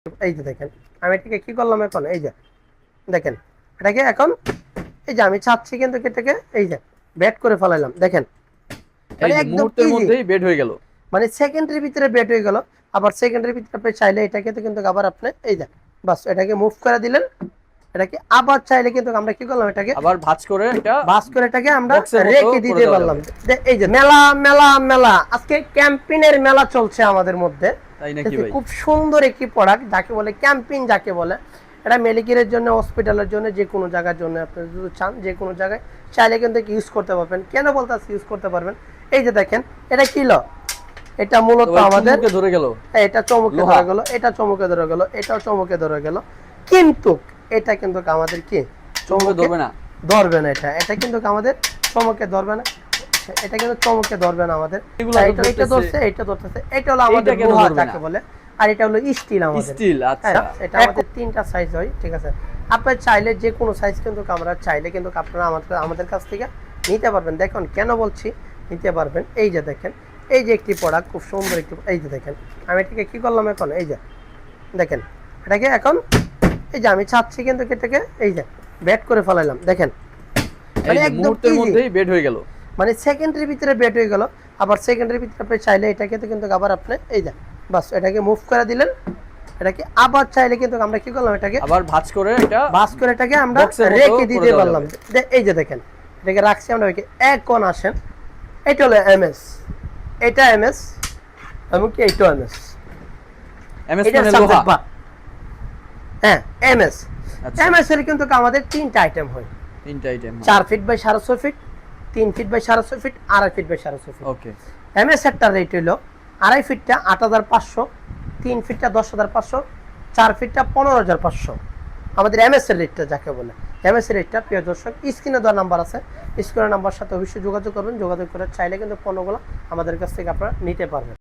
এই যে দেখেন আমি এটাকে কি করলাম এখন এই যে দেখেন এটাকে এখন এই যে আমি চাচ্ছি কিন্তু এটাকে এই যে ব্যাট করে ফেলাইলাম দেখেন এই মানে যে একদম মুহূর্তের ইজি মধ্যেই বেড হয়ে গেল। মানে সেকেন্ডের ভিতরে ব্যাট হয়ে গেল। আবার সেকেন্ডের ভিতরে আপনি চাইলে এটাকে তো কিন্তু আবার আপনি এই যে বাস এটাকে মুভ করে দিলেন। এটাকে আবার চাইলে কিন্তু আমরা কি করলাম এটাকে আবার ভাঁজ করে এটা বাস করে এটাকে আমরা বক্সের মতো রেখে করে দিতে দেওয়া পারলাম। যাবে। এই যে মেলা মেলা মেলা আজকে ক্যাম্পিনের মেলা চলছে আমাদের মধ্যে। তাই নাকি ভাই? খুব সুন্দর একটি প্রোডাক্ট যাকে বলে ক্যাম্পিং যাকে বলে। এটা মেডিকেলের জন্য হসপিটালের জন্য যে কোনো জায়গার জন্য আপনি যদি চান যে কোনো জায়গায় চাইলে কিন্তু ইউজ করতে পারবেন। কেন বলতেছি ইউজ করতে পারবেন? এই যে দেখেন এটা কিলো এটা মূলত আমাদের ধরে গেল, এটা চমকে ধরে গেল, এটা চমকে ধরে গেল, এটাও চমকে ধরে গেল, কিন্তু এটা কিন্তু আমাদের কি চমকে ধরবে না, ধরবে না। এটা কিন্তু আমাদের চমকে ধরবে না, এটা কিন্তু চমকে ধরবে না আমাদের। এটা ধরছে, এটা ধরতেছে, এটা হলো আমাদের লোহা যাকে বলে, আর এটা হলো স্টিল আমাদের স্টিল। আচ্ছা, এটা আমাদের তিনটা সাইজ হয়, ঠিক আছে। আপনি চাইলে যে কোনো সাইজ কিন্তু আমরা চাইলে কিন্তু আপনারা আমাদের কাছ থেকে নিতে পারবেন। দেখুন কেন বলছি নিতে পারবেন, এই যে দেখেন এই যে একটি প্রোডাক্ট খুব সুন্দর একটি, এই যে দেখেন আমি এটাকে কি করলাম এখন এই যে দেখেন এটাকে এখন এই যে আমি চাচ্ছি কিন্তু এটাকে এই যে ব্যাট করে ফেলাইলাম দেখেন মানে একদম মুহূর্তের মধ্যেই বেড হয়ে গেল। মানে সেকেন্ডের ভিতরে ব্যাট হয়ে গেল। আবার সেকেন্ডের ভিতরে আপনি চাইলে এটাকে তো কিন্তু আবার আপনি এই যে বাস এটাকে মুভ করে দিলেন। এটাকে আবার চাইলে কিন্তু আমরা কি করলাম এটাকে আবার ভাঁজ করে এটা বাস করে এটাকে আমরা রেখে দিতে পারলাম। এই যে দেখেন এটাকে রাখছি আমরা এক কোণ আসেন। এটা হলো এমএস, এটা এমএস এবং কি এইটা এমএস। এমএস মানে লোহা। হ্যাঁ এমএস। আচ্ছা, এমএস এর কিন্তু আমাদের তিনটা আইটেম হয়। তিনটা item, 4 feet by 6.5 feet, 3 feet by 6.5 feet, 2.5 feet by 6.5 feet. Okay. MS এর রেট হলো 2.5 ফিটটা 8500, 3 ফিটটা 10500, 4 ফিটটা 15500। আমাদের এমএস এর রেটটা যাকে বলে, এমএস এর রেটটা প্রিয় দর্শক স্ক্রিনে দেওয়া নাম্বার আছে, স্ক্রিনের নাম্বার সাথে অবশ্যই যোগাযোগ করবেন। যোগাযোগ করে চাইলে কিন্তু পণ্যগুলো আমাদের কাছ থেকে আপনারা নিতে পারবেন।